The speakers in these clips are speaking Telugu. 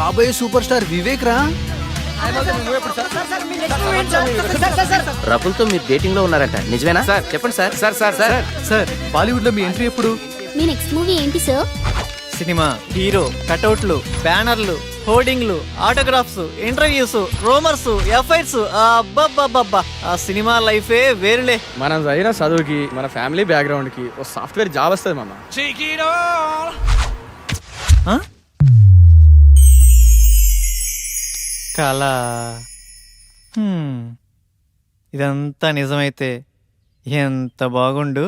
రాబోయే సూపర్ స్టార్ వివేక్ రా. రకుల్తో మీరు డేటింగ్ లో ఉన్నారంట, నిజమేనా? సార్ చెప్పండి sir. Sir sir sir sir Bollywood లో మీ ఎంట్రీ ఎప్పుడు? మీ నెక్స్ట్ మూవీ ఏంటి సార్? సినిమా హీరో కటౌట్లు, బ్యానర్లు, హోర్డింగ్లు, ఆటోగ్రాఫ్స్, ఇంటర్వ్యూస్, రోమర్స్, ఎఫ్ఐఆర్స్. అబ్బబ్బబ్బబ్బా, ఆ సినిమా లైఫే వేరులే. మనం చదివిన చదువుకి మన ఫ్యామిలీ బ్యాక్గ్రౌండ్ కి ఓ సాఫ్ట్వేర్ జాబ్ వస్తుంది మామ. కళ. ఇదంతా నిజమైతే ఎంత బాగుండు.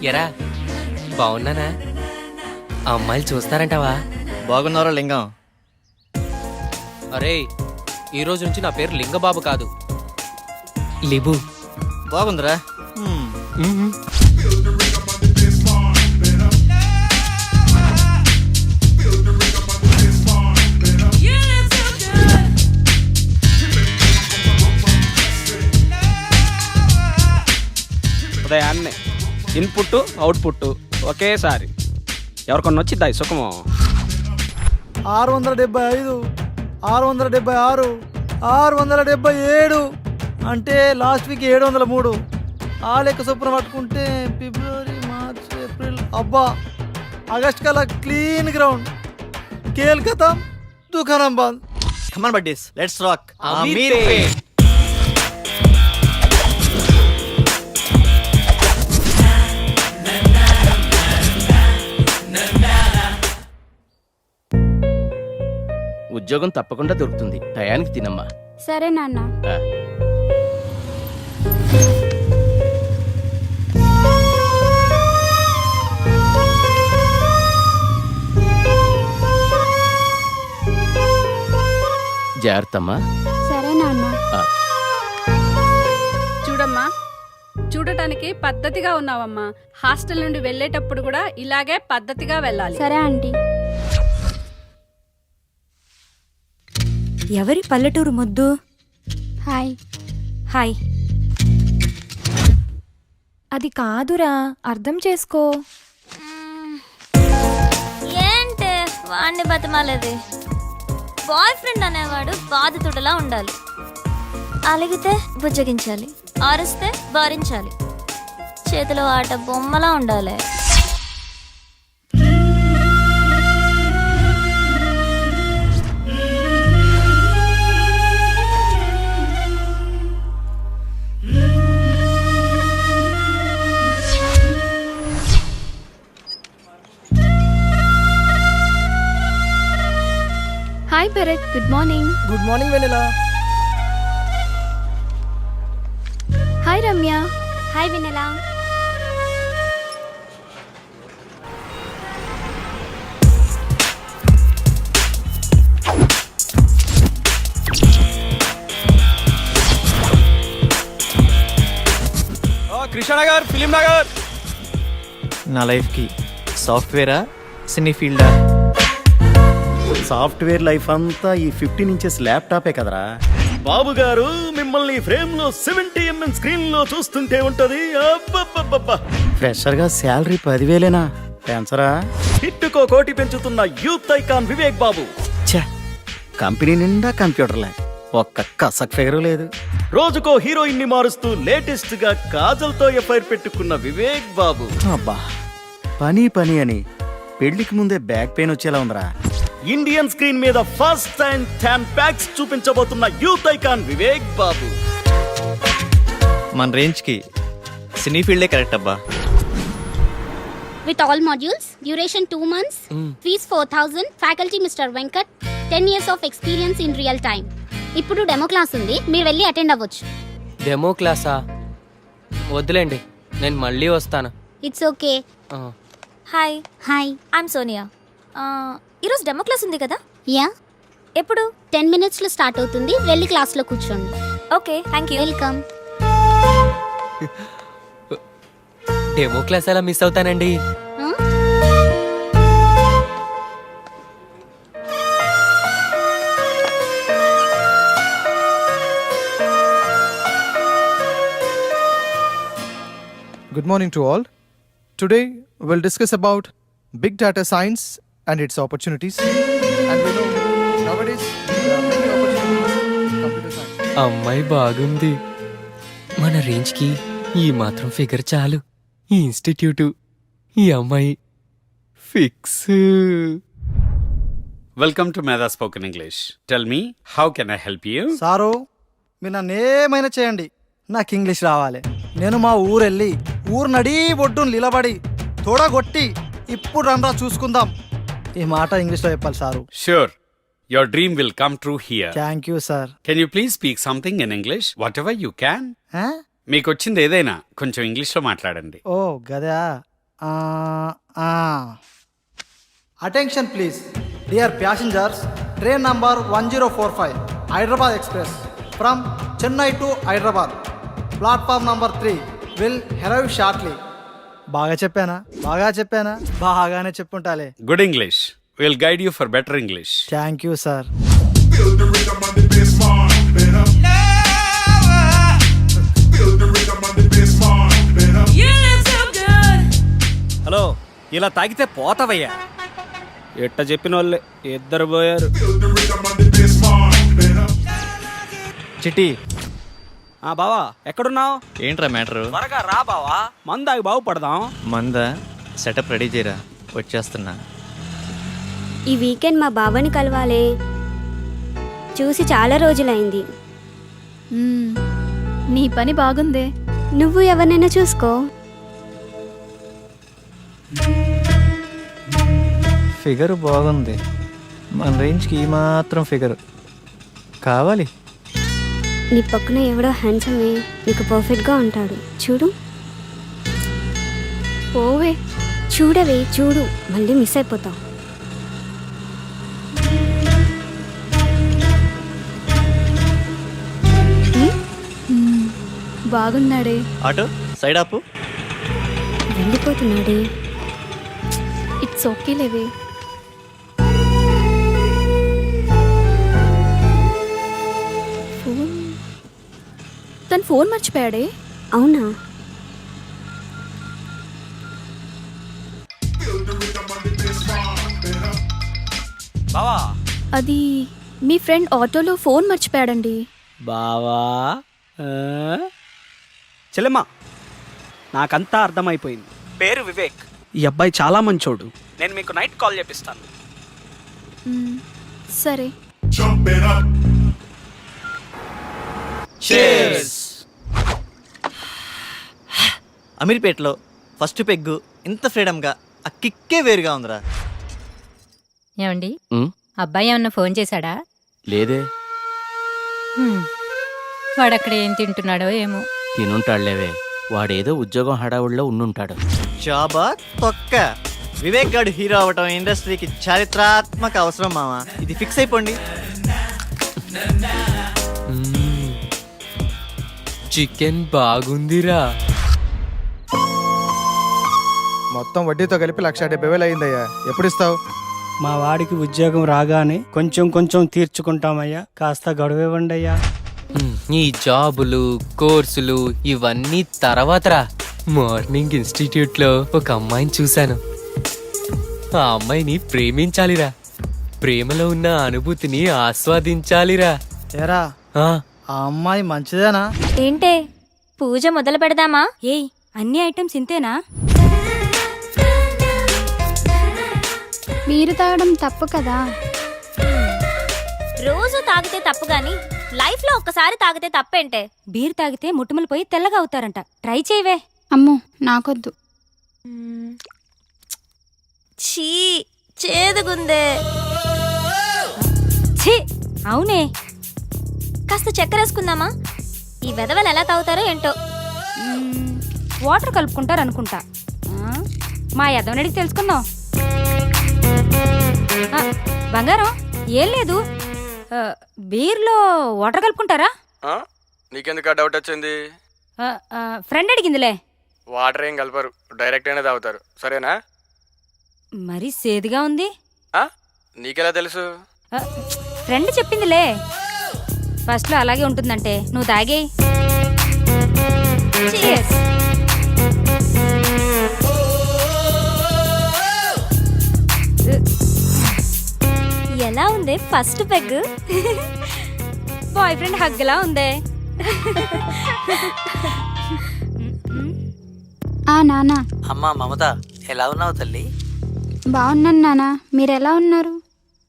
ఎరా బాగున్నానా? అమ్మాయిలు చూస్తారంటావా? బాగున్నారా లింగం? అరే ఈ రోజు నుంచి నా పేరు లింగబాబు కాదు, లిబు. బాగుందిరా. ఉదయాన్నే ఇన్పుట్ అవుట్పుట్ ఒకేసారి ఎవరికొన్న వచ్చిద్దా ఈ సుఖము? 675, 676, 677 అంటే లాస్ట్ వీక్ 703. ఆ లెక్క చొప్పున పట్టుకుంటే ఫిబ్రవరి, మార్చ్, ఏప్రిల్, అబ్బా ఆగస్ట్ కల్లా క్లీన్ గ్రౌండ్. కేల్కతా దుకాణం బంద్. కమాన్ బడ్డీస్, లెట్స్ రాక్. అమీర్పేట్. ఉద్యోగం తప్పకుండా దొరుకుతుంది, టయానికి తినమ్మా. సరే నాన్న. ఆ. జాగ్రత్తమ్మా. సరే నాన్న. ఆ. చూడమ్మా, చూడటానికి పద్ధతిగా ఉన్నావమ్మా. హాస్టల్ నుండి వెళ్ళేటప్పుడు కూడా ఇలాగే పద్ధతిగా వెళ్ళాలి. సరే ఆంటీ. ఎవరి పల్లెటూరు ముద్దు? హాయ్. హాయ్. అది కాదురా, అర్థం చేసుకో. ఏంటే వాడిని బతమాలేది? బాయ్ ఫ్రెండ్ అనేవాడు బాధితుడిలా ఉండాలి. అలిగితే బుజ్జగించాలి, ఆరిస్తే భరించాలి, చేతిలో ఆట బొమ్మలా ఉండాలి. Hi Bharat, good morning. Good morning వెన్నెలా. హాయ్ రమ్య. హాయ్ వినెలా. కృష్ణనగర్, ఫిలిం నగర్. నా లైఫ్కి సాఫ్ట్వేరా, సినీ ఫీల్డా? సాఫ్ట్వేర్ లైఫ్ అంతా ఈ 15 ఇంచెస్ ల్యాప్టాపే కదరా బాబు గారు. మిమ్మల్ని ఫ్రేమ్ లో 70mm స్క్రీన్ లో చూస్తుంటే ఉంటది. ఫ్రెషర్ గా శాలరీ 10,000 పెంచరా? హిట్టుకో కోటి పెంచుతున్న యూత్ ఐకాన్ వివేక్ బాబు. కంపెనీ నిండా కంప్యూటర్లే, ఒక్క కసక్ ఫిగర్ లేదు. రోజుకో హీరోయిన్ ని మారుస్తూ లేటెస్ట్ గా కాజల్ తో ఎఫ్ఐఆర్ పెట్టుకున్న వివేక్ బాబు. అబ్బా పని పని అని పెళ్లికి ముందే బ్యాక్ పెయిన్ వచ్చేలా ఉందిరా. ఇండియన్ స్క్రీన్ మీద ఫస్ట్ టైం 10 packs చూపించబోతున్న యూత్ ఐకాన్ వివేక్ బాబు. మన రేంజ్కి సినీ ఫీల్డే కరెక్ట్ అబ్బా. With all modules, duration 2 months, fees 4,000, faculty mister Venkat, 10 years of experience in real time. ఇప్పుడు డెమో క్లాస్ ఉంది, మీరు వెళ్ళి అటెండ్ అవ్వచ్చు. డెమో క్లాసా? వద్దులేండి, నేను మళ్ళీ వస్తాను. It's okay. Hi. Hi. I'm Sonia. ఈరోజు డెమో క్లాస్ ఉంది కదా? యా. ఎప్పుడు? 10 minutes లో స్టార్ట్ అవుతుంది, వెళ్ళి క్లాస్లో కూర్చోండి. Okay, thank you. Welcome. Demo class ఎలా మిస్ అవుతానండి? Good morning to all. Today we'll discuss about big data science and its opportunities. And we know nowadays there are many opportunities in computer science. అమ్మాయి బాగుంది. మన రేంజ్కి ఈ మాత్రం ఫిగర్ చాలు. ఈ ఇన్స్టిట్యూటు, ఈ అమ్మాయి ఫిక్స్. వెల్కమ్ టు మేధా spoken English. Tell me, how can I help you? Sir మీరు నన్ను ఏమైనా చేయండి, నాకు ఇంగ్లీష్ రావాలి. నేను మా ఊరెళ్ళి ఊరు నడీ ఒడ్డును నిలబడి తోడగొట్టి ఇప్పుడు రండ్రా చూసుకుందాం ఈ మాట ఇంగ్లీష్లో చెప్పాలి sir. Sure, your dream will come true here. Thank you sir. Can you please speak something in English, whatever you can. మీకు వచ్చింది ఏదైనా కొంచెం ఇంగ్లీష్లో మాట్లాడండి. ఓ గదా. Attention please dear passengers, train number 1045 Hyderabad express from Chennai to Hyderabad, platform number 3 will arrive shortly. బాగా చెప్పానా? బాగానే చెప్పుంటాలే. Good English, will guide you for better English. Thank you sir. Hello, ఇలా తాగితే పోతావయ్యా. ఎట్ట చెప్పిన వాళ్ళే ఇద్దరు పోయారు. చిట్టి బావా ఎక్కడున్నావు? ఏంట్రా మ్యాటరు? త్వరగా రా బావా, మందాగి బాగుపడదాం. మందా సెటప్ రెడీ చేయరా, వచ్చేస్తున్నా. ఈ వీకెండ్ మా బాబాని కలవాలే, చూసి చాలా రోజులైంది. నీ పని బాగుందే. నువ్వు ఎవరినైనా చూసుకో. ఫిగర్ బాగుంది, మన రేంజ్కి ఈ మాత్రం ఫిగర్ కావాలి. నీ పక్కన ఎవడో హ్యాండ్సమే నీకు పర్ఫెక్ట్గా ఉంటాడు, చూడు. పోవే. చూడవే, చూడు, మళ్ళీ మిస్ అయిపోతావు. బాగున్నాడే. ఆటో సైడ్ ఆపు. వెళ్ళిపోతున్నాడే. ఇట్స్ ఓకే లేవే. తను ఫోన్ మర్చిపోయాడే. అవునా? బావా, అది మీ ఫ్రెండ్ ఆటోలో ఫోన్ మర్చిపోయాడండి. బావా చెల్లెమ్మ, నాకంతా అర్థమైపోయింది. పేరు వివేక్. ఈ అబ్బాయి చాలా మంచోడు. నేను మీకు నైట్ కాల్ చేపిస్తాను. సరే. అమీర్పేటలో ఫస్ట్ పెగ్గు ఇంత ఫ్రీడమ్గా ఆ కిక్కే వేరుగా ఉందిరా. ఏమండి, ఉమ్, అబ్బాయి ఏమన్నా ఫోన్ చేశాడా? లేదే. వాడక్కడ ఏం తింటున్నాడో ఏమో. తినుంటాడులేవే, వాడేదో ఉద్యోగం హడావుడిలో ఉండుంటాడు. జాబా తొక్క. వివేక్ గాడు హీరో అవటం ఇండస్ట్రీకి చారిత్రాత్మక అవసరం మామ, ఇది ఫిక్స్ అయిపోండి. చికెన్ బాగుందిరా. మొత్తం వడ్డీతో కలిపి 1,70,000 అయిందయ్యా. ఎప్పుడు ఇస్తావు? మా వాడికి ఉద్యోగం రాగానే కొంచెం కొంచెం తీర్చుకుంటామయ్యా, కాస్త గడువివ్వండి అయ్యా. ఈ జాబులు, కోర్సులు ఇవన్నీ తర్వాతరా. మార్నింగ్ ఇన్స్టిట్యూట్లో ఒక అమ్మాయిని చూశాను. ఆ అమ్మాయిని ప్రేమించాలిరా. ప్రేమలో ఉన్న అనుభూతిని ఆస్వాదించాలిరా. ఏరా, ఆ, ఆ అమ్మాయి మంచిదేనా? ఏంటే, పూజ మొదలు పెడదామా? ఏయ్, అన్ని ఐటమ్స్ ఇంతేనా? మీరు తాగడం తప్పు కదా. రోజు తాగితే తప్పు గాని లైఫ్ లో ఒక్కసారి తాగితే తప్పేంటే? బీర్ తాగితే ముట్టుములు పోయి తెల్లగా అవుతారంట. ట్రై చేయవే. అమ్మో, నాకొద్దు. ఛీ, చేదుగుందే. ఛీ, అవునే. కాస్త చక్కెర వేసుకుందామా? ఈ వెధవలు ఎలా తాగుతారో ఏంటో. వాటర్ కలుపుకుంటారు అనుకుంటా. మా యదవనడికి తెలుసుకుందాం. బంగారం, ఏం లేదు, బీర్లో వాటర్ కలుపుకుంటారా? నీకెందుకు డౌట్ వచ్చింది? ఫ్రెండ్ అడిగిందిలే. వాటర్ ఏం కలపరు, డైరెక్ట్ అయినా తాగుతారు. సరేనా? మరి సేదుగా ఉంది. నీకెలా తెలుసు? ఫ్రెండ్ చెప్పిందిలే. ఫస్ట్లో అలాగే ఉంటుందంటే నువ్వు తాగేయ్. Cheers. ఎలా ఉందే ఫస్ట్ పెగ్? బాయ్ ఫ్రెండ్ హగ్లా ఉందే. ఆ నానా అమ్మా మమత ఎలా ఉన్నావు తల్లి? బాగున్నాను నానా, మీరు ఎలా ఉన్నారు?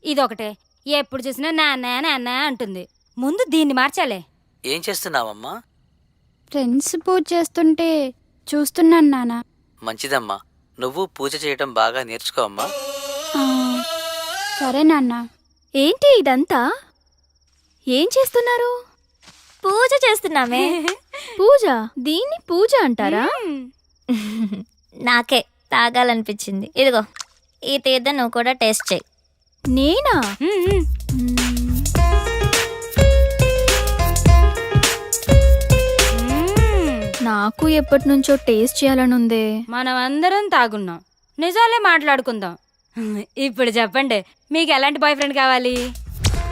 ఇదొకటే ఎప్పుడు చూసినా నాన్న నాన్న అంటుంది. ముందు దీన్ని మార్చాలే. ఏం చేస్తున్నావమ్మా? ఫ్రెండ్స్ పూజ చేస్తుంటే చూస్తున్నాను నానా. మంచిదమ్మా, నువ్వు పూజ చేయటం బాగా నేర్చుకో అమ్మా. ఆ, సరే నాన్న. ఏంటి ఇదంతా? ఏం చేస్తున్నారు? పూజ చేస్తున్నామే. పూజ? దీన్ని పూజ అంటారా? నాకే తాగాలనిపించింది. ఇదిగో ఈ తీర్థం నువ్వు కూడా టేస్ట్ చేయి. నేనా? నాకు ఎప్పటి నుంచో టేస్ట్ చేయాలనుందే. మనం అందరం తాగున్నాం, నిజాలే మాట్లాడుకుందాం. ఇప్పుడు చెప్పండి, మీకు ఎలాంటి బాయ్ ఫ్రెండ్ కావాలి?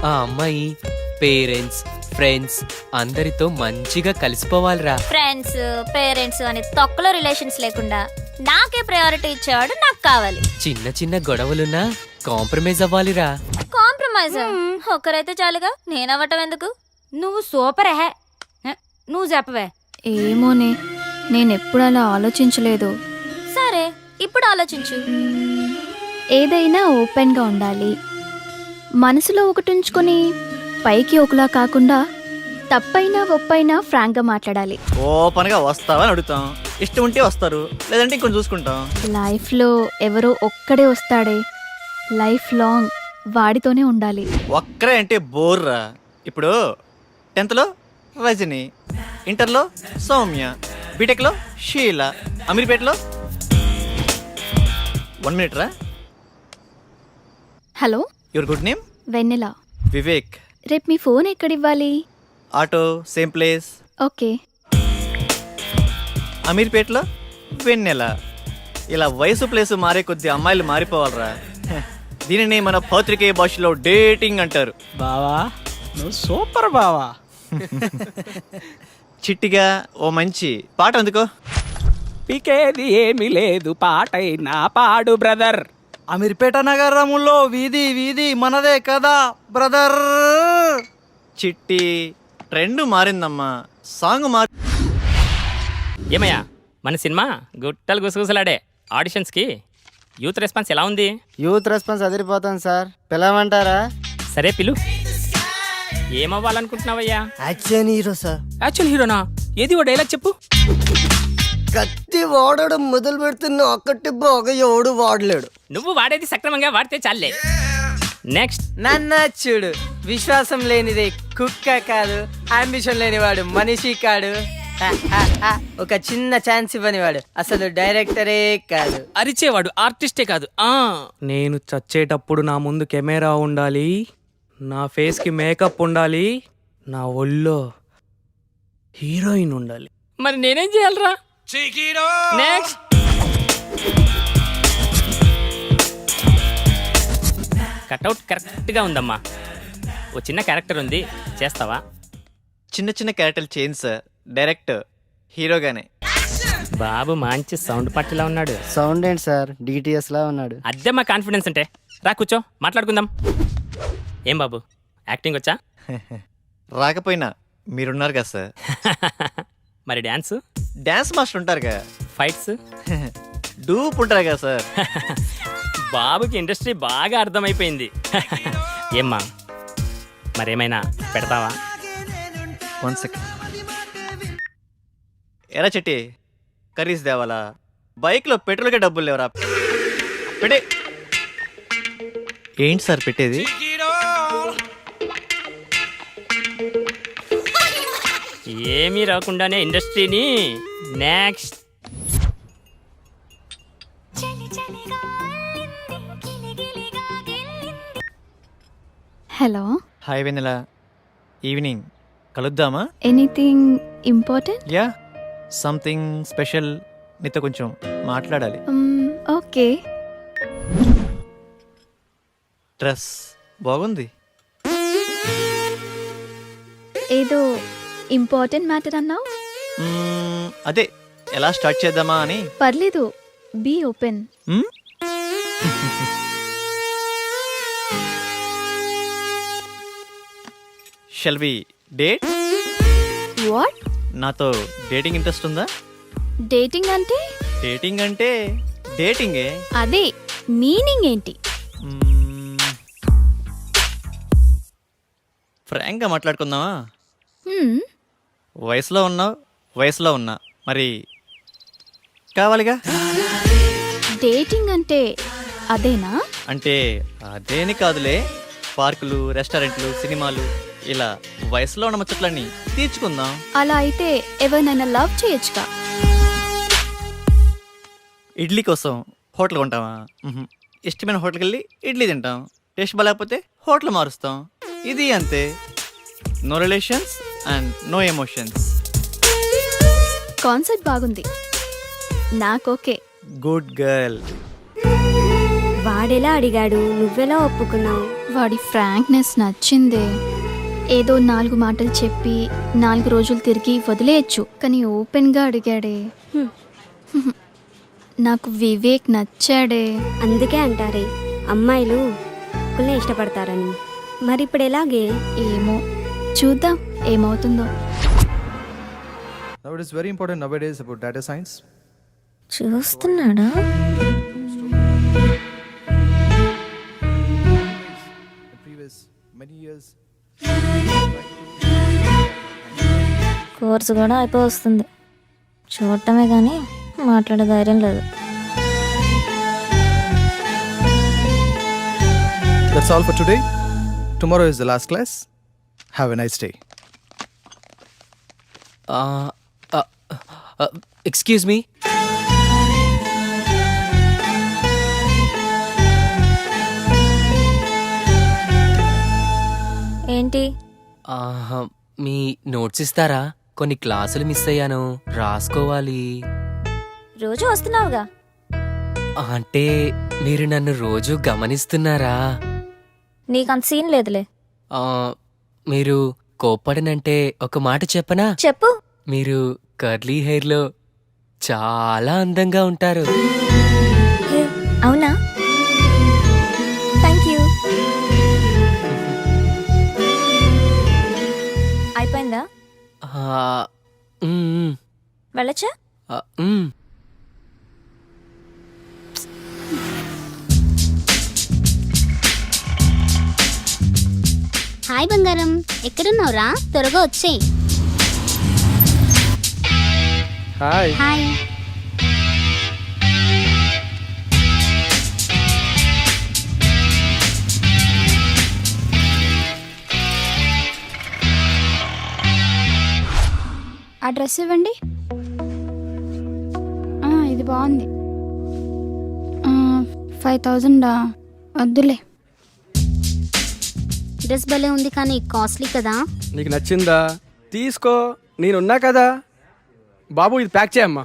ఆ అమ్మాయి పేరెంట్స్ ఫ్రెండ్స్ అందరితో మంచిగా కలిసిపోవాలిరా. ఫ్రెండ్స్ పేరెంట్స్ అని తొక్కలో రిలేషన్స్ లేకుండా నాకే ప్రయారిటీ ఇచ్చేవాడు నాకు కావాలి. చిన్న చిన్న గొడవలున్నా కాంప్రమైజ్ అవ్వాలిరా. కాంప్రమైజ్ ఒక్కరైతే చాలుగా, నేనవ్వటం ఎందుకు? నువ్వు సూపర్ హే. నువ్వు చెప్పవే. ఏమోనే, నేనెప్పుడు అలా ఆలోచించలేదు. సరే ఇప్పుడు ఆలోచించు. ఏదైనా ఓపెన్గా ఉండాలి. మనసులో ఒకటి ఉంచుకొని పైకి ఒకలా కాకుండా తప్పైనా ఒప్పైనా ఫ్రాంక్గా మాట్లాడాలి. ఓపెన్గా వస్తావని అడుగుతాం, ఇష్టం ఉంటే వస్తారు, లేదంటే ఇంకొంచెం చూసుకుంటాం. లైఫ్లో ఎవరో ఒక్కడే వస్తాడే, లైఫ్ లాంగ్ వాడితోనే ఉండాలి. ఒక్కరే అంటే బోర్రా. ఇప్పుడు 10th రజని, ఇంటర్లో సౌమ్య, బీటెక్లో షీలా, అమీర్పేటలో 1 minute రా. Hello, your good name? Vennela. Vivek. రేపు మీ ఫోన్ ఎక్కడివ్వాలి? Auto same place. ఓకే. అమీర్పేటలో వెన్నెల. ఇలా వయసు ప్లేసు మారే కొద్ది అమ్మాయిలు మారిపోవాలరా. దీనిని మన పత్రికేయ భాషలో డేటింగ్ అంటారు. బావా నువ్వు సూపర్ బావా. చిట్టిగా ఓ మంచి పాట అందుకో. పీకేది ఏమీ లేదు, పాటైనా పాడు బ్రదర్. అమీర్పేట నగరములో వీధి వీధి మనదే కదా బ్రదర్. చిట్టి ట్రెండ్ మారిందమ్మా, సాంగ్ మారి. ఏమయ్యా మన సినిమా గుట్టలు గుసగుసలాడే ఆడిషన్స్కి యూత్ రెస్పాన్స్ ఎలా ఉంది? యూత్ రెస్పాన్స్ అదిరిపోతాను సార్, పిలవమంటారా? సరే పిలు. ఏమవ్వాలనుకుంటున్నావయ్యా? Action hero sir. యాక్చువల్ హీరోనా? ఏది ఓ డైలాగ్ చెప్పు. కత్తి వాడడం మొదలు పెడుతున్న ఒక్కటి బాగా ఎవడు వాడలేడు. నువ్వు వాడేది సక్రమంగా వాడితే చాలే. నెక్స్ట్. నన్న చూడు, విశ్వాసం లేనిది కుక్క కాదు, అంబిషన్ లేనివాడు మనిషి కాడు, ఒక చిన్న ఛాన్స్ ఇవ్వనివాడు అసలు డైరెక్టరే కాదు. అరిచేవాడు ఆర్టిస్టే కాదు. నేను చచ్చేటప్పుడు నా ముందు కెమెరా ఉండాలి, నా ఫేస్కి మేకప్ ఉండాలి, నా ఒళ్ళో హీరోయిన్ ఉండాలి. మరి నేనేం చేయాలరా? నెక్స్ట్. కట్అవుట్ కరెక్ట్గా ఉందమ్మా. ఓ చిన్న క్యారెక్టర్ ఉంది, చేస్తావా? చిన్న చిన్న క్యారెక్టర్లు చేంజ్ సార్, డైరెక్ట్ హీరోగానే. బాబు మంచి సౌండ్ పట్టిలా ఉన్నాడు. సౌండ్ ఏంటి సార్, డిటిఎస్ లా ఉన్నాడు. అద్దె మా కాన్ఫిడెన్స్ అంటే. రా కూర్చో, మాట్లాడుకుందాం. ఏం బాబు యాక్టింగ్ వచ్చా? రాకపోయినా మీరున్నారు కదా సార్. మరి డ్యాన్స్? డ్యాన్స్ మాస్టర్ ఉంటారుగా. ఫైట్స్? డూప్ ఉంటారు కదా సార్. బాబుకి ఇండస్ట్రీ బాగా అర్థమైపోయింది. ఏమ్మా మరేమైనా పెడతావా? 1 second. ఎరా చెట్టి, కర్రీస్ దేవాలా? బైక్లో పెట్రోల్కే డబ్బులు లేవరా? పెట్టే. ఏంటి సార్ పెట్టేది? ఏమీ రాకుండానే ఇండస్ట్రీని. Next. Hello. Hi Vennela, evening కలుద్దామా? Anything important? Yeah, something special, నీతో కొంచెం మాట్లాడాలి. ఓకే. డ్రెస్ బాగుంది. ఏదో ఇంపార్టెంట్ మ్యాటర్ అన్నావు. అదే ఎలా స్టార్ట్ చేద్దామా అని. పర్లేదు, be open. Shall we date? What? నాతో డేటింగ్ ఇంట్రెస్ట్ ఉందా? డేటింగ్ అంటే? డేటింగ్ అంటే డేటింగే. అదే మీనింగ్ ఏంటి? ఫ్రాంక్గా మాట్లాడుకుందామా? హ్మ్, వయసులో ఉన్నావు, వయసులో ఉన్నా, మరి కావాలిగా. డేటింగ్ అంటే అదేనా? అంటే అదేని కాదులే, పార్కులు, రెస్టారెంట్లు, సినిమాలు, ఇలా వయసులో ఉన్న ముచ్చట్లన్నీ తీర్చుకుందాం. అలా అయితే ఎవరినైనా లవ్ చేయొచ్చుగా. ఇడ్లీ కోసం హోటల్ కొంటామా? మ్హూ. ఇష్టమైన హోటల్కి వెళ్ళి ఇడ్లీ తింటాం. టేస్ట్ బాగాలేకపోతే హోటల్ మారుస్తాం. ఇది అంతే. No relations and no emotions. Concept బాగుంది, నాకోకే. Good girl. వాడెలా అడిగాడు, నువ్వెలా ఒప్పుకున్నావు? వాడి ఫ్రాంక్నెస్ నచ్చిందే. ఏదో 4 మాటలు చెప్పి 4 రోజులు తిరిగి వదిలేయచ్చు, కానీ ఓపెన్గా అడిగాడే. నాకు వివేక్ నచ్చాడే. అందుకే అంటారే అమ్మాయిలు ఒక్కళ్ళే ఇష్టపడతారని. మరి ఇప్పుడు ఎలాగే? ఏమో, చూద్దాం ఏమవుతుందో. Now it is very important nowadays about data science. చూస్తున్నాడా? The previous many years. Course కూడా అయిపోయి వస్తుంది. చూడటమే కానీ మాట్లాడే ధైర్యం లేదు. That's all for today. Tomorrow is the last class. Have a nice day. Excuse me. ఏంటి? మీ నోట్స్ ఇస్తారా? కొన్ని క్లాసులు మిస్ అయ్యాను, రాసుకోవాలి. రోజు వస్తున్నావుగా. అంటే మీరు నన్ను రోజు గమనిస్తున్నారా? నీకంత సీన్ లేదులే. మీరు కోప్పడనంటే ఒక మాట చెప్పనా? చెప్పు. మీరు కర్లీ హెయిర్లో చాలా అందంగా ఉంటారు. హే, అవునా? Thank you. అయిపోయిందా? వెళ్ళచ్చా? హాయ్ బంగారం, ఎక్కడున్నావురా? త్వరగా వచ్చేయ్. హాయ్. హాయ్. ఆ డ్రెస్ ఇవ్వండి. ఇది బాగుంది. 5000 వద్దులే. డ్రెస్ భలే ఉంది కానీ కాస్ట్లీ కదా. నీకు నచ్చిందా? తీసుకో, నేనున్నా కదా. బాబు ఇది ప్యాక్ చేయమ్మా.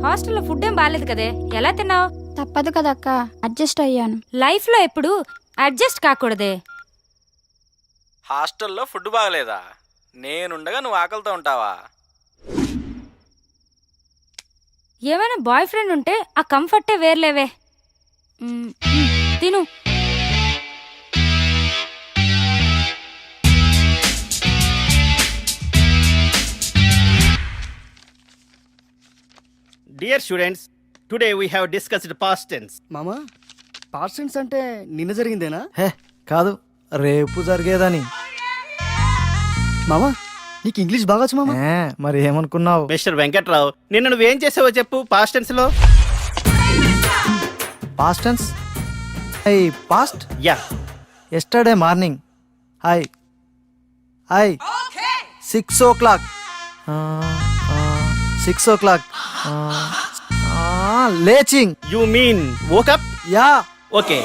హాస్టల్లో ఫుడ్ ఏం బాగాలేదు కదే, ఎలా తిన్నావు? తప్పదు కదా అక్క, అడ్జస్ట్ అయ్యాను. లైఫ్లో ఎప్పుడు అడ్జస్ట్ కాకూడదే. హాస్టల్లో ఫుడ్ బాగలేదా? నేనుండగా నువ్వు ఆకలితో ఉంటావా? ఏమైనా బాయ్ ఫ్రెండ్ ఉంటే ఆ కంఫర్టే వేర్లేవే. తిను. Dear students, today we have discussed past tense. మామా, పాస్ట్ టెన్స్ అంటే నిన్న జరిగిందేనా? హే కాదు, రేపు జరిగేదని. మామా, నీకు ఇంగ్లీష్ బాగొచ్చు మామా. మరి ఏమనుకున్నావు? మిస్టర్ వెంకట్రావు, నిన్న నువ్వేం చేసావో చెప్పు పాస్ట్ టెన్స్ లో. Past tense? I past? Yeah. Yesterday morning. I 6 o'clock. 6 o'clock. లేచింగ్. You mean woke up? Yeah. Okay.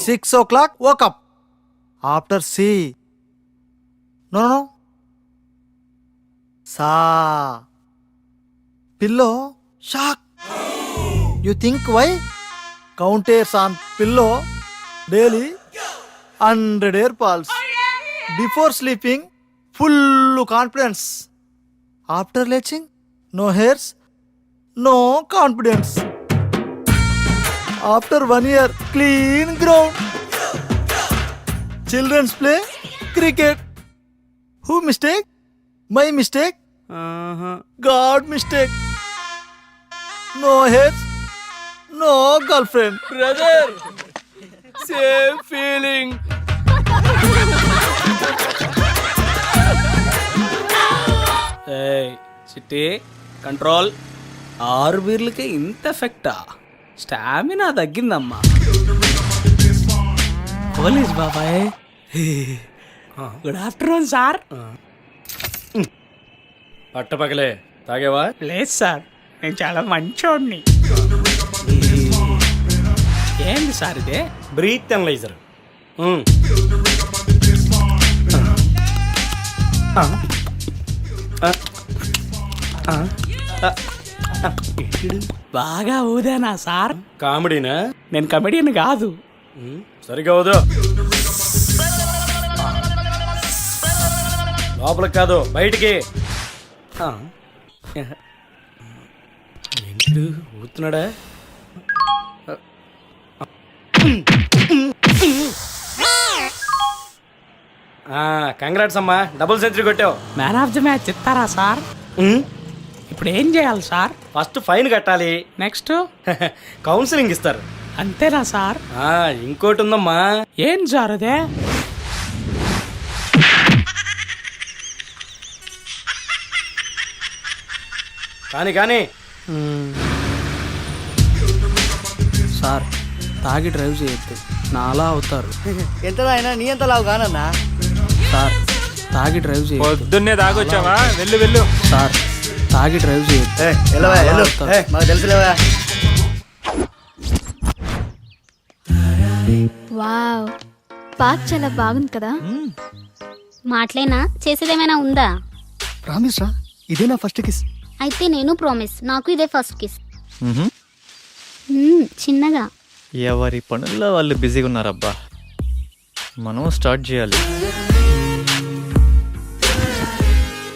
6 o'clock woke up. After C. No. Sa. Pillow. Shock. You think why? Counters on pillow daily 100 air pulse. Before sleeping, full confidence. After leaching, no hairs. No confidence. After 1 year clean ground. Childrens play cricket. Who mistake? My mistake? God mistake. No hairs, no girl friend. Brother same feeling. Chitti control. 6 బీర్లకే ఇంత ఎఫెక్టా? స్టామినా తగ్గిందమ్మా. పోలీస్ బాబాయ్. Good afternoon sir. పట్టపగలే తాగేవా? లేదు సార్, నేను చాలా మంచోడిని. ఏంది సార్ ఇదే? Breath analyser. బాగా ఊదేనా సార్? కామెడీనా? నేను కమెడియన్ కాదు. సరిగా వదు. లోపలికి కాదు, బయటికి. ఏంటి ఊతున్నాడా? కంగ్రాట్స్ అమ్మా, డబుల్ సెంచరీ కొట్టావు. మ్యాన్ ఆఫ్ ది మ్యాచ్ ఇస్తారా సార్? ఇప్పుడు ఏం చేయాలి సార్? ఫస్ట్ ఫైన్ కట్టాలి, నెక్స్ట్ కౌన్సిలింగ్ ఇస్తారు. అంతేనా సార్? ఇంకోటి ఉందమ్మా. ఏం సార్ అదే? కానీ సార్ తాగి డ్రైవ్ చేయొద్దు, నాలా అవుతారు. ఎంత అయినా నీ ఎంత లావు కానన్నా. సార్ తాగి డ్రైవ్ చేయొద్దు. పొద్దున్నే తాగొచ్చావా? వెళ్ళు. సార్ తాగి డ్రైవ్ చేయొద్దు. మాకు తెలుసులేవా. వావ్, పార్క్ చాలా బాగుంది కదా. మాటలేనా, చేసేదేమైనా ఉందా? ప్రామిస్ రా, ఇదే నా ఫస్ట్ కిస్. అయితే నేను ప్రామిస్, నాకు ఇదే ఫస్ట్ కిస్. చిన్నగా. ఎవరి పనుల్లో వాళ్ళు బిజీగా ఉన్నారబ్బా. మనం స్టార్ట్ చేయాలి.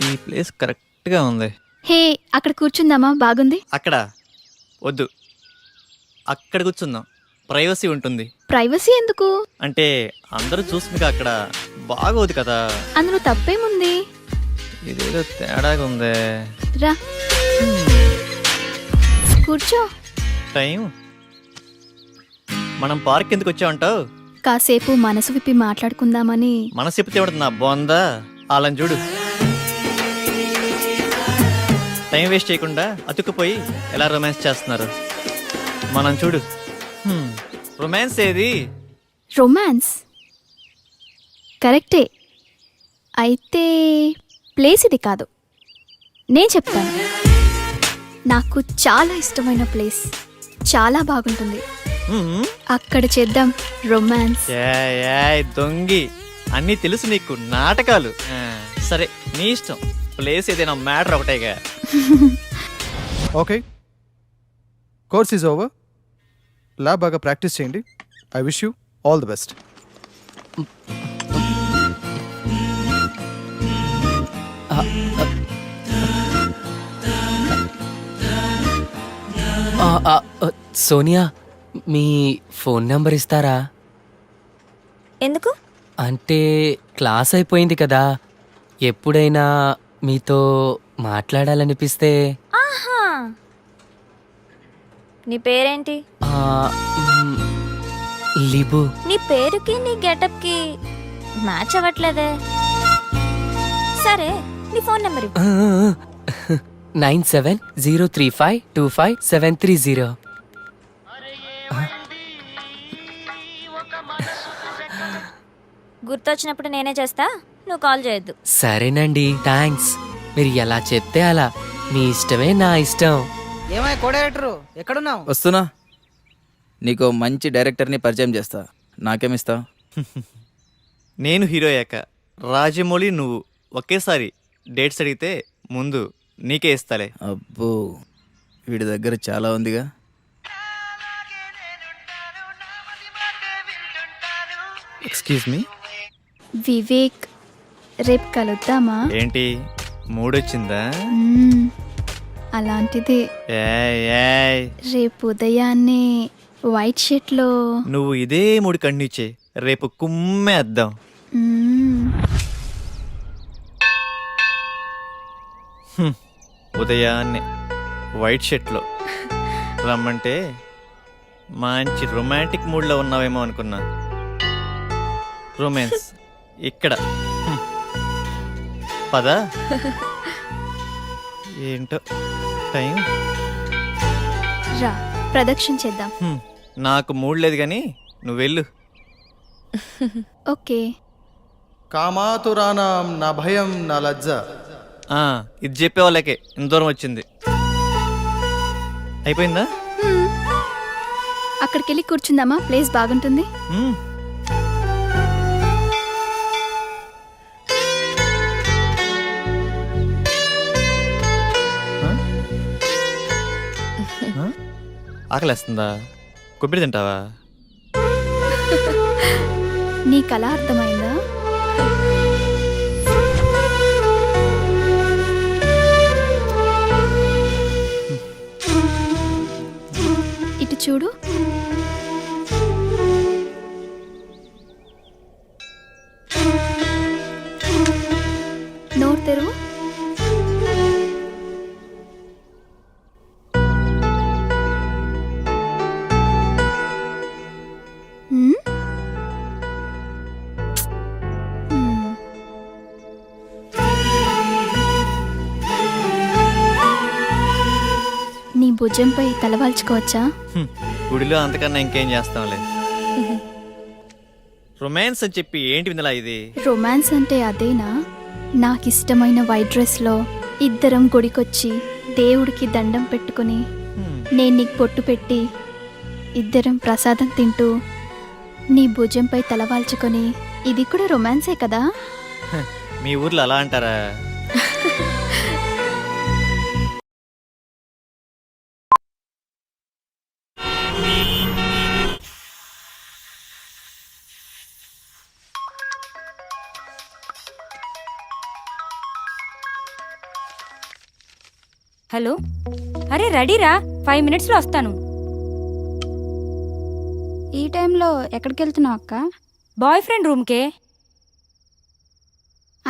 ఈ ప్లేస్ కరెక్ట్గా ఉంది. హే, అక్కడ కూర్చుందామా? బాగుంది. అక్కడ వద్దు, అక్కడ కూర్చుందాం, ప్రైవసీ ఉంటుంది. ప్రైవసీ ఎందుకు? అంటే అందరూ చూసి అక్కడ బాగోదు కదా. అందులో తప్పేముంది? ఇదేదో తేడాగా ఉందే. రా కూర్చో. టైం మనం పార్క్ ఎందుకు వచ్చామంటావు? కాసేపు మనసు విప్పి మాట్లాడుకుందామని. మనసు విప్పితే ఉంటుంది నా బాగుందా. వాళ్ళని చూడు, టైం వేస్ట్ చేయకుండా అతుక్కుపోయి ఎలా రొమాన్స్ చేస్తున్నారు. మనం చూడు, రొమాన్స్ ఏది? రొమాన్స్ కరెక్టే, అయితే ప్లేస్ ఇది కాదు. నేను చెప్తాను, నాకు చాలా ఇష్టమైన ప్లేస్, చాలా బాగుంటుంది. అక్కడ చేద్దాం రొమాన్స్. దొంగి, అన్నీ తెలుసు నీకు, నాటకాలు. సరే నీ ఇష్టం, ప్లేస్ ఏదైనా మ్యాటర్ ఒకటేగా. Okay, course is over. Lab బాగా ప్రాక్టీస్ చేయండి. I wish you all the best. Sonia, మీ ఫోన్ నెంబర్ ఇస్తారా? ఎందుకు? అంటే క్లాస్ అయిపోయింది కదా, ఎప్పుడైనా మీతో మాట్లాడాలనిపిస్తే. ఆహా, నీ పేరేంటి? లిబు. నీ పేరుకి నీ గెటప్కి మ్యాచ్ అవ్వట్లేదే. సరే, నీ ఫోన్ నెంబర్ 9703525730. గుర్తొచ్చినప్పుడు నేనే చేస్తా, నువ్వు కాల్ చేయొద్దు. సరేనండి, థ్యాంక్స్. మీరు ఎలా చెప్తే అలా, మీ ఇష్టమే నా ఇష్టం. ఏమై కో డైరెక్టరు, ఎక్కడున్నావు? వస్తున్నా. నీకు మంచి డైరెక్టర్ని పరిచయం చేస్తా. నాకేమిస్తా? నేను హీరో అయ్యాక రాజమౌళి నువ్వు ఒకేసారి డేట్స్ అడిగితే ముందు నీకే ఇస్తాలే. అబ్బో, వీడి దగ్గర చాలా ఉందిగా. Excuse me. వివేక్, రేపు కలుద్దామా? ఏంటి మూడొచ్చిందా? అలాంటిదే ఏయ్, ఏయ్. రేపు ఉదయాన్నే వైట్ షర్ట్లో నువ్వు ఇదే మూడు కన్నిచ్చే రేపు కుమ్మేద్దాం. ఉదయాన్నే వైట్ షర్ట్లో రమ్మంటే మంచి రొమాంటిక్ మూడ్లో ఉన్నావేమో అనుకున్నా. రొమాన్స్ ఇక్కడ. పద. ఏంటో టైం. రా ప్రదక్షిణ చేద్దాం. నాకు మూడ్ లేదు కానీ నువ్వు వెళ్ళు. ఓకే. కామాతురానాం నా భయం నా లజ్జ. ఇది చెప్పే వాళ్ళకే ఇంత దూరం వచ్చింది. అయిపోయిందా? అక్కడికి వెళ్ళి కూర్చుందామా? ప్లేస్ బాగుంటుంది. ఆకలేస్తుందా? కొబ్బరి తింటావా? నీకు అలా అర్థమైందా? ఇటు చూడు. నోరు తెరువు. నీ భుజంపై తలవాల్చుకోవచ్చా? గుడిలో అంతకన్నా ఇంకేం చేస్తాంలే. రొమాన్స్ అని చెప్పి ఏంటి వినలా ఇది? రొమాన్స్ అంటే అదేనా? నాకిష్టమైన వైట్ డ్రెస్లో ఇద్దరం గుడికొచ్చి దేవుడికి దండం పెట్టుకుని నేను నీకు పొట్టు పెట్టి ఇద్దరం ప్రసాదం తింటూ నీ భుజంపై తలవాల్చుకొని, ఇది కూడా రొమాన్సే కదా? మీ ఊర్లో అలా అంటారా? హలో, అరే రెడీరా, 5 minutesలో వస్తాను. ఈ టైంలో ఎక్కడికి వెళ్తున్నావు అక్క? Boy friend రూమ్కే.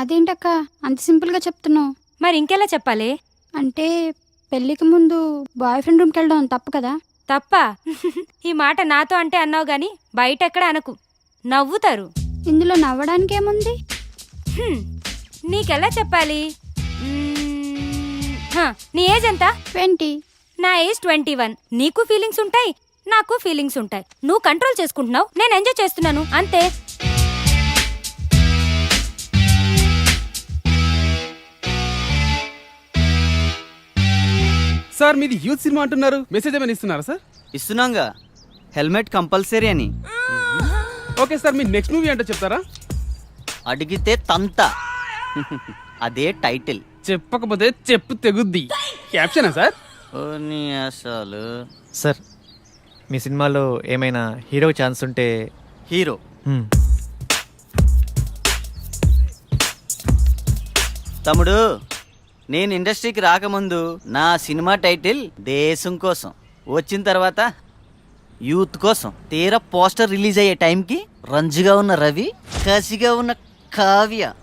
అదేంటక్క అంత సింపుల్గా చెప్తున్నావు? మరి ఇంకెలా చెప్పాలి? అంటే పెళ్ళికి ముందు బాయ్ ఫ్రెండ్ రూమ్కి వెళ్ళడం తప్పు కదా? తప్పా? ఈ మాట నాతో అంటే అన్నావు గాని బయట ఎక్కడ అనకు, నవ్వుతారు. ఇందులో నవ్వడానికి ఏముంది? నీకెలా చెప్పాలి? నీ ఏజ్ ఎంత? 20. నా ఏజ్ 21. నీకు ఫీలింగ్స్ ఉంటాయి, నాకు ఫీలింగ్స్ ఉంటాయి. నువ్వు కంట్రోల్ చేసుకుంటున్నావు, నేను ఎంజాయ్ చేస్తున్నాను, అంతే. సార్ మీది యూత్ సినిమా అంటున్నారు, మెసేజ్ ఏమైనా ఇస్తున్నారా సార్? ఇస్తున్నాంగా, హెల్మెట్ కంపల్సరీ అని. ఓకే సార్, మీ నెక్స్ట్ మూవీ అంటే చెప్తారా? అడిగితే తంత. అదే టైటిల్. చెప్పకపోతే చెప్పు తెగుద్ది. క్యాప్షనా సార్? అసలు సార్, మీ సినిమాలో ఏమైనా హీరో ఛాన్స్ ఉంటే. హీరో తమ్ముడు, నేను ఇండస్ట్రీకి రాకముందు నా సినిమా టైటిల్ దేశం కోసం, వచ్చిన తర్వాత యూత్ కోసం. తీరా పోస్టర్ రిలీజ్ అయ్యే టైంకి రంజుగా ఉన్న రవి, కసిగా ఉన్న కావ్య.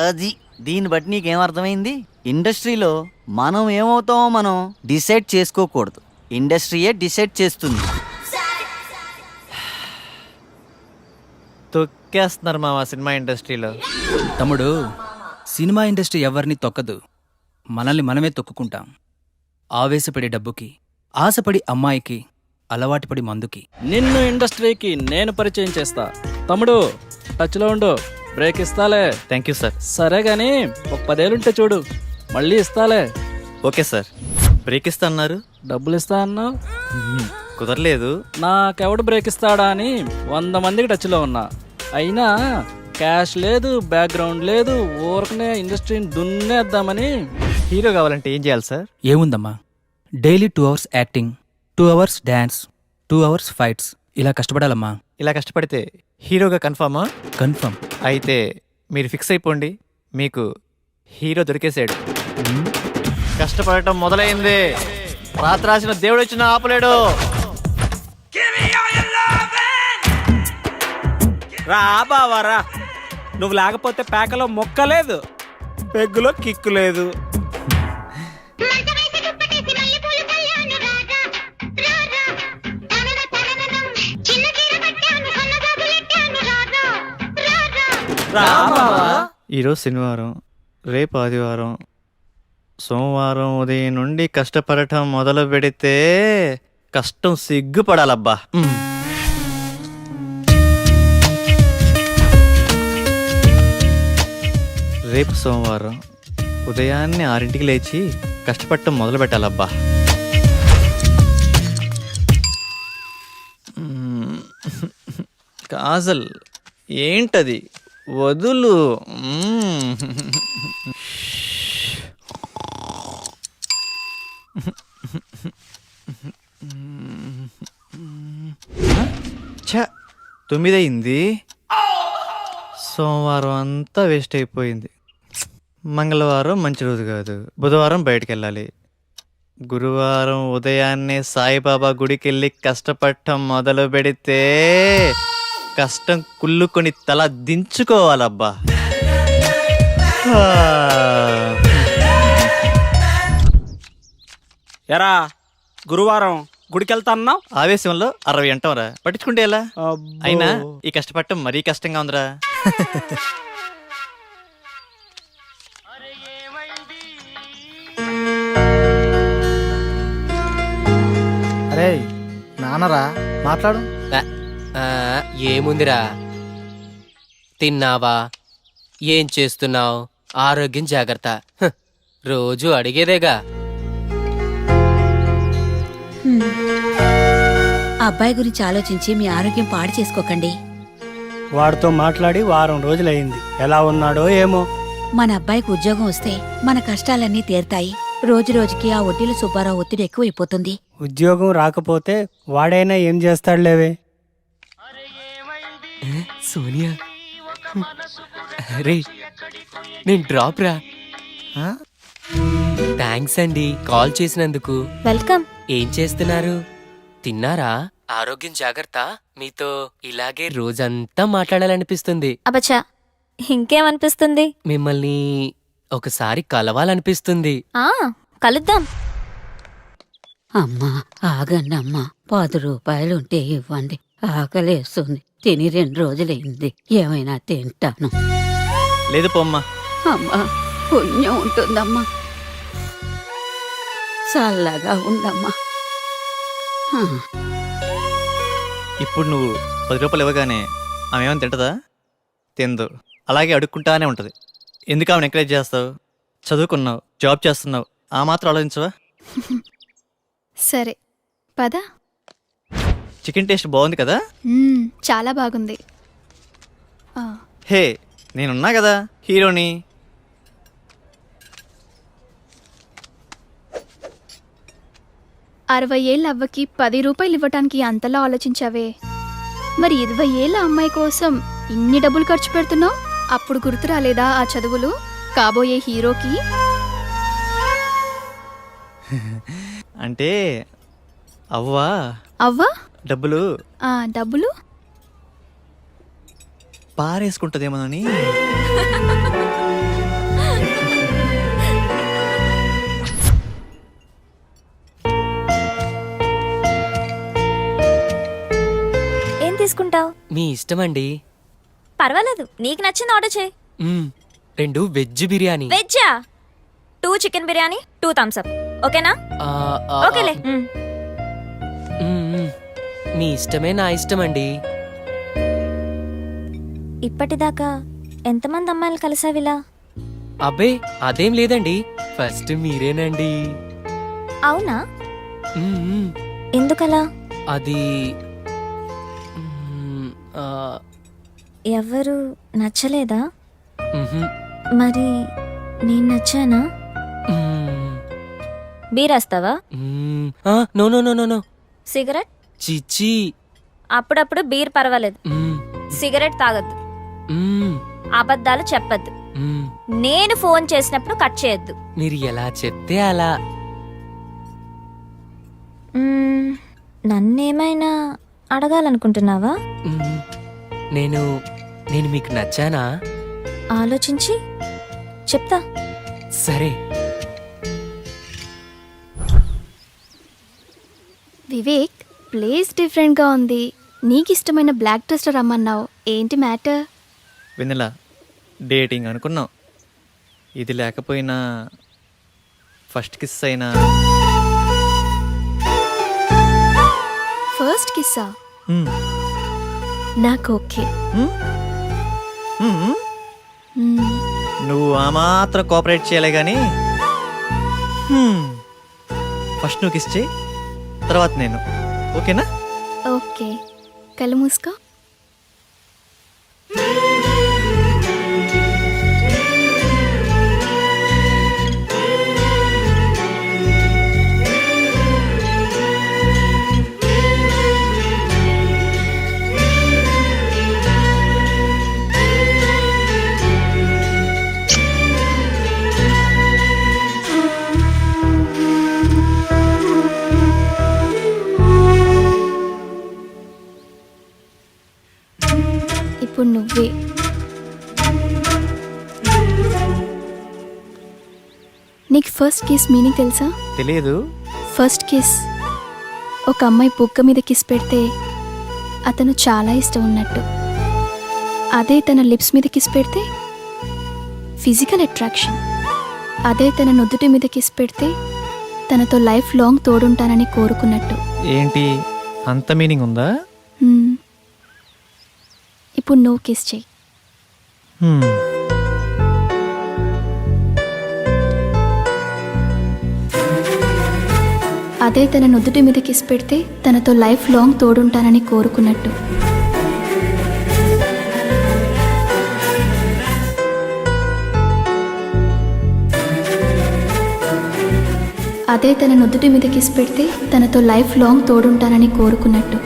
అది దీన్ని బట్టి నీకేమర్థమైంది? ఇండస్ట్రీలో మనం ఏమవుతామో మనం డిసైడ్ చేసుకోకూడదు, ఇండస్ట్రీయే డిసైడ్ చేస్తుంది. తొక్కేస్తున్నారు మా సినిమా ఇండస్ట్రీలో. తమ్ముడు, సినిమా ఇండస్ట్రీ ఎవరిని తొక్కదు, మనల్ని మనమే తొక్కుకుంటాం. ఆవేశపడి డబ్బుకి, ఆశపడి అమ్మాయికి, అలవాటుపడి మందుకి. నిన్ను ఇండస్ట్రీకి నేను పరిచయం చేస్తా. తమ్ముడు టచ్లో ఉండు, బ్రేక్ ఇస్తాలే. Thank you sir. సరే గాని ఒక 10 ఏళ్ళుంటే చూడు, మళ్ళీ ఇస్తాలే. Okay sir. బ్రేక్ ఇస్తా అన్నారు, డబ్బులు ఇస్తా అన్నావు, కుదరలేదు. నాకెవడు బ్రేక్ ఇస్తాడా అని 100 మందికి టచ్లో ఉన్నా, అయినా క్యాష్ లేదు, బ్యాక్గ్రౌండ్ లేదు, ఊరకనే ఇండస్ట్రీని దున్నేద్దామని. హీరో కావాలంటే ఏం చేయాలి సార్? ఏముందమ్మా, daily 2 hours acting, 2 hours dance, 2 hours fights, ఇలా కష్టపడాలమ్మా. ఇలా కష్టపడితే హీరోగా కన్ఫామా? కన్ఫర్మ్. అయితే మీరు ఫిక్స్ అయిపోండి, మీకు హీరో దొరికేసాడు. కష్టపడటం మొదలైంది. రాత్రి రాసిన దేవుడు వచ్చిన ఆపలేడు. రా బావా రా, నువ్వు లేకపోతే పేకలో మొక్క లేదు, పెగ్గులో కిక్కు లేదు. రా బావా. ఈరోజు శనివారం, రేపు ఆదివారం, సోమవారం ఉదయం నుండి కష్టపడటం మొదలు పెడితే కష్టం సిగ్గుపడాలబ్బా. రేపు సోమవారం ఉదయాన్నే 6ంటికి లేచి కష్టపడటం మొదలు పెట్టాలబ్బా. కాజల్ ఏంటది, వదులు. ఛ, 9 అయింది. సోమవారం అంతా వేస్ట్ అయిపోయింది. మంగళవారం మంచి రోజు కాదు, బుధవారం బయటికి వెళ్ళాలి. గురువారం ఉదయాన్నే సాయిబాబా గుడికి వెళ్ళి కష్టపడటం మొదలు పెడితే కష్టం కుళ్ళుకొని తల దించుకోవాలబ్బా. ఎరా గురువారం గుడికెళ్తా అన్నావు, ఆవేశంలో 60 అంటాంరా, పట్టించుకుంటే ఎలా? అయినా ఈ కష్టపడటం మరీ కష్టంగా ఉందిరా. అరే నాన్నరా, మాట్లాడు. ఏముందిరా, తిన్నావా, ఏం చేస్తున్నావు, ఆరోగ్యం జాగ్రత్త, రోజు అడిగేదేగా. అబ్బాయి గురించి ఆలోచించి మీ ఆరోగ్యం పాడు చేసుకోకండి. వాడితో మాట్లాడి వారం రోజులైంది, ఎలా ఉన్నాడో ఏమో. మన అబ్బాయికి ఉద్యోగం వస్తే మన కష్టాలన్నీ తీరుతాయి. రోజు రోజుకి ఆ వడ్డీల సుబ్బారావు ఒత్తిడి ఎక్కువైపోతుంది. ఉద్యోగం రాకపోతే వాడైనా ఏం చేస్తాడులేవే. సోనియా రే, నేను డ్రాప్ రా. థ్యాంక్స్ అండి కాల్ చేసినందుకు. వెల్కమ్. ఏం చేస్తున్నారు, తిన్నారా? ఆరోగ్యం జాగ్రత్త. మీతో ఇలాగే రోజంతా మాట్లాడాలనిపిస్తుంది. అబచ్చా, ఇంకేమనిపిస్తుంది? మిమ్మల్ని ఒకసారి కలవాలనిపిస్తుంది. కలుద్దాం. అమ్మా ఆగండి అమ్మా, 10 రూపాయలుంటే ఇవ్వండి, ఆకలేస్తుంది. తిని 2 రోజులైంది, ఏమైనా తింటాను. లేదు పొమ్మా. అమ్మా పుణ్యం ఉంటుందమ్మా, చల్లగా ఉండమ్మా. ఇప్పుడు నువ్వు 10 రూపాయలు ఇవ్వగానే ఆమె ఏమైనా తింటదా? తిందు. అలాగే అడుక్కుంటానే ఉంటుంది. ఎందుకు ఆమెను ఎంకరేజ్ చేస్తావు? చదువుకున్నావు, జాబ్ చేస్తున్నావు, ఆ మాత్రం ఆలోచించవా? సరే పద. చికెన్ టేస్ట్ బాగుంది కదా? చాలా బాగుంది. హే, నేనున్నా కదా హీరోని. అరవై ఏళ్ళ అవ్వకి 10 రూపాయలు ఇవ్వటానికి అంతలా ఆలోచించావే, మరి 20 ఏళ్ళ అమ్మాయి కోసం ఇన్ని డబ్బులు ఖర్చు పెడుతున్నావు? అప్పుడు గుర్తు రాలేదా ఆ చదువులు కాబోయే హీరోకి? అంటే అవ్వా అవ్వా డబ్బులు డబ్బులు పారేసుకుంటుందేమోనని. ఏం తీసుకుంటావు? మీ ఇష్టమండి. పర్వాలేదు, నీకు నచ్చింది ఆర్డర్ చేయి. 2 వెజ్ బిర్యానీ. వెజ్జా? 2 చికెన్ బిర్యానీ, 2 థమ్స్ అప్. ఓకేనా? ఓకేలే. మీ ఇష్టమే నా ఇష్టమండి. ఇప్పటిదాకా ఎంతమంది అమ్మాయిలు కలిసావిలా? అబ్బే అదేం లేదండి, ఫస్ట్ మీరేనండి. అవునా? ఎందుకలా? అది ఎవరు నచ్చలేదా? మరి నేను నచ్చానా? బీరేస్తావా? No no no no no. Cigarette? చిచ్చి. అప్పుడప్పుడు బీర్ పర్వాలేదు, సిగరెట్ తాగద్దు, అబద్ధాలు చెప్పద్దు. నేను ఫోన్ చేసినప్పుడు కట్ చేయొద్దు. మీరు ఎలా చెప్తే అలా. నన్నేమైనా అడగాలనుకుంటున్నావా? మ్మ్. నేను నేను మీకు నచ్చానా? ఆలోచించి చెప్తా. సరే. వివేక్, ప్లేస్ డిఫరెంట్గా ఉంది. నీకు ఇష్టమైన బ్లాక్ డ్రెస్లో రమ్మన్నావు, ఏంటి మ్యాటర్? వెన్నెలా, డేటింగ్ అనుకున్నాం. ఇది లేకపోయినా ఫస్ట్ కిస్ అయినా. ఫస్ట్ కిస్సా? నాకు ఓకే. నువ్వు ఆ మాత్రం కోఆపరేట్ చేయలే కానీ ఫస్ట్ నువ్వు కిస్ చేయి, తర్వాత నేను. ఓకేనా? ఓకే, కళ్ళు మూసుకో. ఇప్పుడు నువ్వే. నీకు ఫస్ట్ కిస్ మీనింగ్ తెలుసా? తెలియదు. ఫస్ట్ కిస్ ఒక అమ్మాయి బుగ్గ మీద కిస్ పెడితే అతను చాలా ఇష్టం ఉన్నట్టు. అదే తన లిప్స్ మీద కిస్ పెడితే ఫిజికల్ అట్రాక్షన్. అదే తన నుదుటి మీద కిస్ పెడితే తనతో లైఫ్ లాంగ్ తోడుంటానని కోరుకున్నట్టు. ఏంటి అంత మీనింగ్ ఉందా? ఇప్పుడు నువ్వు కిస్ చెయ్యి. అదే తన నుదుటి మీద కిస్ పెడితే తనతో లైఫ్ లాంగ్ తోడుంటానని కోరుకున్నట్టు. అదే తన నుదుటి మీద కిస్ పెడితే తనతో లైఫ్ లాంగ్ తోడుంటానని కోరుకున్నట్టు.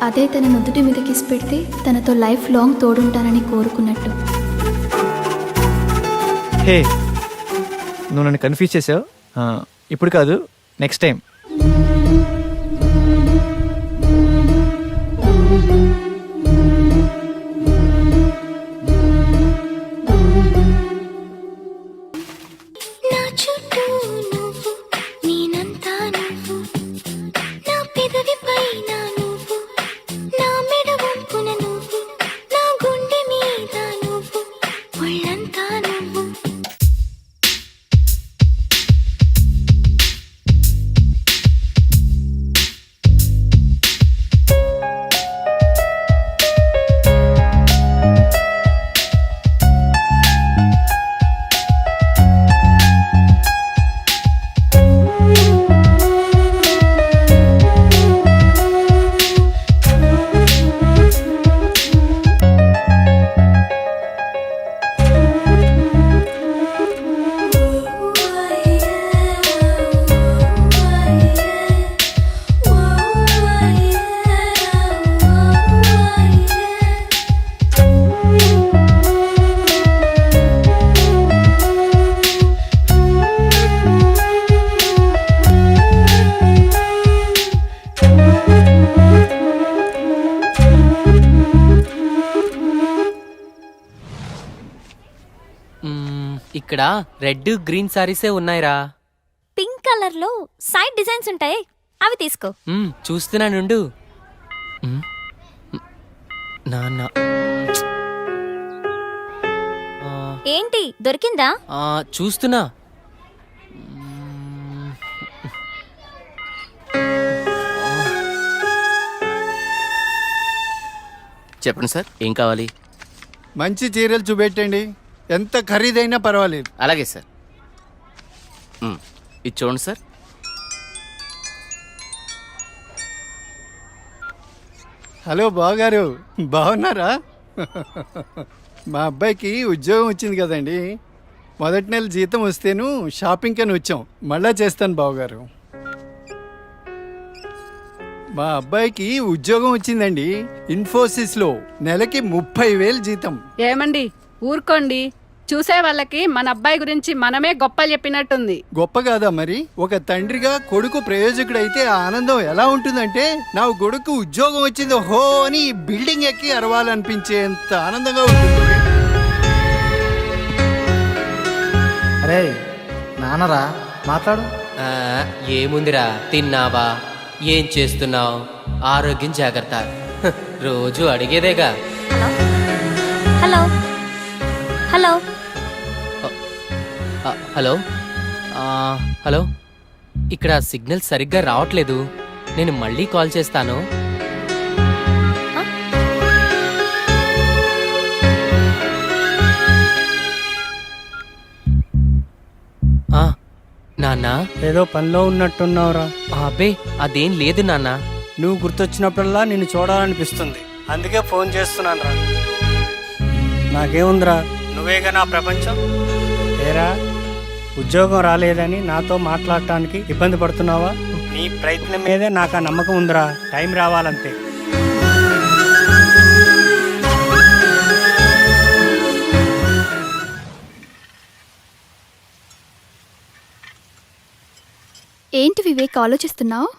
అదే తన నుదుటి మీద కిస్ పెడితే తనతో లైఫ్ లాంగ్ తోడుంటానని కోరుకున్నట్టు. హే, నువ్వు నన్ను కన్ఫ్యూజ్ చేసావు. ఇప్పుడు కాదు, నెక్స్ట్ టైం. ఇక్కడ రెడ్ గ్రీన్ సారీసే ఉన్నాయిరా. పింక్ కలర్ లో సైడ్ డిజైన్స్ ఉంటాయి, అవి తీసుకో. చూస్తున్నానుండు. నాన్న ఏంటి దొరికిందా? చూస్తున్నా. చెప్పండి సార్, ఏం కావాలి? మంచి చీరలు చూపెట్టండి, ఎంత ఖరీదైనా పర్వాలేదు. అలాగే సార్. ఇది చూడండి సార్. హలో బావగారు, బాగున్నారా? మా అబ్బాయికి ఉద్యోగం వచ్చింది కదండి. మొదటి నెల జీతం వస్తేను షాపింగ్ అని వచ్చాం. మళ్ళా చేస్తాను బావగారు. మా అబ్బాయికి ఉద్యోగం వచ్చిందండి, ఇన్ఫోసిస్ లో నెలకి 30,000 జీతం. ఏమండి ఊరుకోండి, చూసే వాళ్ళకి మన అబ్బాయి గురించి మనమే గొప్పలు చెప్పినట్టుంది. గొప్ప కాదా మరి? ఒక తండ్రిగా కొడుకు ప్రయోజకుడైతే ఆ ఆనందం ఎలా ఉంటుందంటే, నా కొడుకు ఉద్యోగం వచ్చింది హో అని బిల్డింగ్ ఎక్కి అరవాలనిపించేంత ఆనందంగా ఉంటుంది. అరే నాన్నరా, మాట్లాడు. ఏముందిరా, తిన్నావా, ఏం చేస్తున్నావు, ఆరోగ్యం జాగ్రత్త, రోజు అడిగేదేగా. హలో హలో హలో హలో, ఇక్కడ సిగ్నల్ సరిగ్గా రావట్లేదు, నేను మళ్ళీ కాల్ చేస్తాను. నాన్న, ఏదో పనిలో ఉన్నట్టున్నావురా. అబ్బే అదేం లేదు నాన్న. నువ్వు గుర్తొచ్చినప్పుడల్లా నిన్ను చూడాలనిపిస్తుంది, అందుకే ఫోన్ చేస్తున్నాను రా. నాకేముందిరా, నువ్వేగా నా ప్రపంచం. ఏరా, ఉద్యోగం రాలేదని నాతో మాట్లాడటానికి ఇబ్బంది పడుతున్నావా? నీ ప్రయత్నం మీదే నాకు ఆ నమ్మకం ఉందిరా, టైం రావాలంతే. ఏంటి వివేక్ ఆలోచిస్తున్నావు?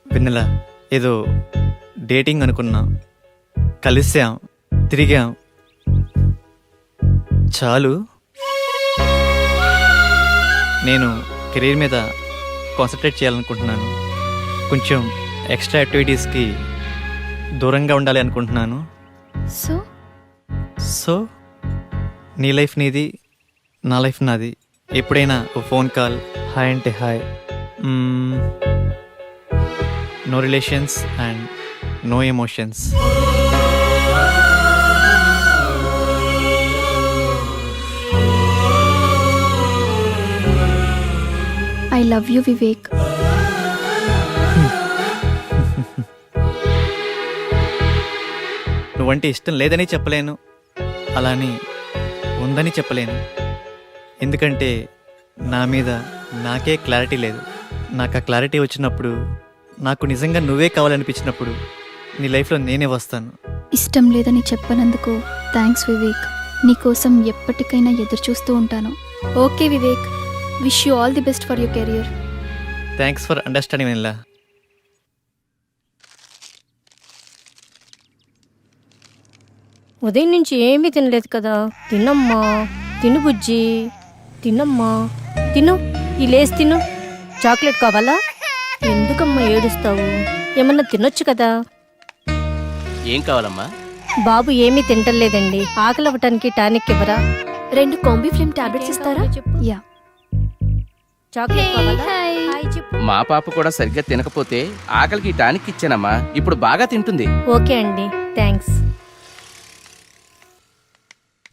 వెన్నెల, ఏదో డేటింగ్ అనుకున్నా, కలిసాం, తిరిగాం, చాలు. నేను కెరీర్ మీద కాన్సన్ట్రేట్ చేయాలనుకుంటున్నాను, కొంచెం ఎక్స్ట్రా యాక్టివిటీస్కి దూరంగా ఉండాలి అనుకుంటున్నాను. సో నీ లైఫ్ నీది, నా లైఫ్ నాది. ఎప్పుడైనా ఓ ఫోన్ కాల్, హాయ్ అంటే hi, no relations and no emotions. I love you Vivek. నువ్వంటే ఇష్టం లేదని చెప్పలేను, అలాని ఉందని చెప్పలేను. ఎందుకంటే నా మీద నాకే క్లారిటీ లేదు. నాకు ఆ క్లారిటీ వచ్చినప్పుడు, నాకు నిజంగా నువ్వే కావాలనిపించినప్పుడు నీ లైఫ్లో నేనే వస్తాను. ఇష్టం లేదని చెప్పనందుకు థ్యాంక్స్ వివేక్. నీకోసం ఎప్పటికైనా ఎదురు చూస్తూ ఉంటాను. Okay Vivek, wish you all the best for your career. Thanks for understanding Vennela. ఉదయం నుంచి ఏమీ తినలేదు కదా, తినమ్మా, తిను బుజ్జి, తినమ్మా, తిను, ఈ లేసి తిను. చాక్లెట్ కావాలా? ఎందుకమ్మా ఏడుస్తావు, ఏమన్నా తినొచ్చు కదా. ఏం కావాలమ్మా? బాబు ఏమీ తింటలేదండి, ఆకలి అవ్వటానికి టానిక్ ఇవ్వరా? 2 కాంబిఫ్లేమ్ టాబ్లెట్స్ ఇస్తారా? యా. చాక్లెట్ కావాలా? హాయ్ చెప్పు. మా పాప కూడా సరిగ్గా తినకపోతే ఆకలికి టానిక్ ఇచ్చానమ్మా, ఇప్పుడు బాగా తింటుంది. ఓకే అండి, థ్యాంక్స్.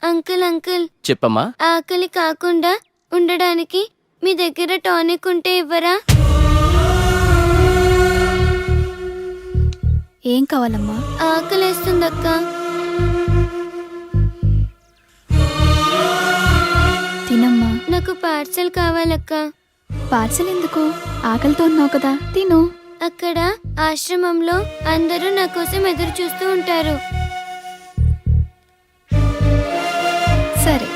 అంకుల్ అంకుల్, చెప్పమ్మా. ఆకలి కాకుండా ఉండడానికి మీ దగ్గర టానిక్ ఉంటే ఇవ్వరా? ఏం కావాలమ్మా? ఆకలేస్తుందక్క. తినమ్మా. నాకు పార్సల్ కావాలక్క. పార్సల్ ఎందుకు? ఆకలితో ఉన్నావు కదా, తిను. అక్కడ ఆశ్రమంలో అందరూ నా కోసం ఎదురు చూస్తూ ఉంటారు. సరే.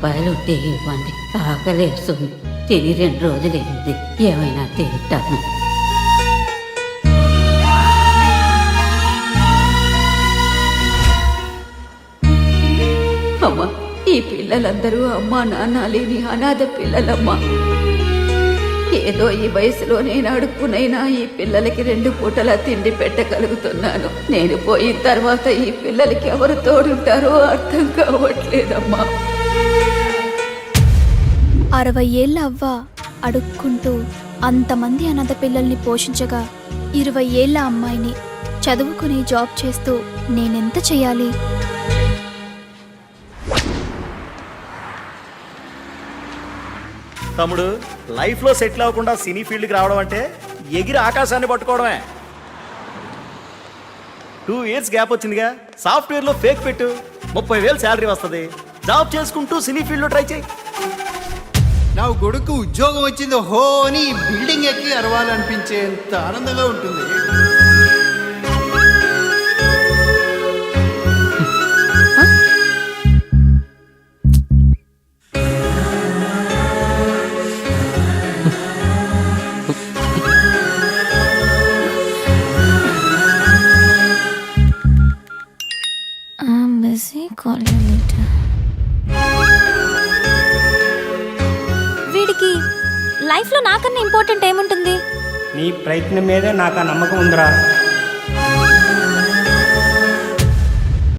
₹10 ఇవ్వండి, ఆకలేస్తుంది, తిని 2 రోజులైంది, ఏమైనా తింటాను. అమ్మా, ఈ పిల్లలందరూ అమ్మా నాన్న లేని అనాథ పిల్లలమ్మా. ఏదో ఈ వయసులో నేను అడుక్కునైనా ఈ పిల్లలకి 2 పూటలా తిండి పెట్టగలుగుతున్నాను. నేను పోయిన తర్వాత ఈ పిల్లలకి ఎవరు తోడుంటారో అర్థం కావట్లేదమ్మా. 60 ఏళ్ళ అవ్వ అడుక్కుంటూ అంతమంది అనాథ పిల్లల్ని పోషించగా 20 ఏళ్ల అమ్మాయిని చదువుకుని జాబ్ చేస్తూ నేనెంత చేయాలి? తమ్ముడు, లైఫ్లో సెటిల్ అవ్వకుండా సినీ ఫీల్డ్కి రావడం అంటే ఎగిరి ఆకాశాన్ని పట్టుకోవడమే. 2 ఇయర్స్ గ్యాప్ వచ్చిందిగా, సాఫ్ట్వేర్లో ఫేక్ పెట్టు, 30,000 శాలరీ వస్తుంది. జాబ్ చేసుకుంటూ సినీ ఫీల్డ్లో ట్రై చేయి. నా కొడుకు ఉద్యోగం వచ్చింది హో అని బిల్డింగ్ ఎక్కి అరవాలనిపించేంత ఆనందంగా ఉంటుంది. వీడికి లైఫ్లో నాకన్నా ఇంపార్టెంట్ ఏముంటుంది? నీ ప్రయత్నం మీదే నాకు ఆ నమ్మకం ఉందిరా.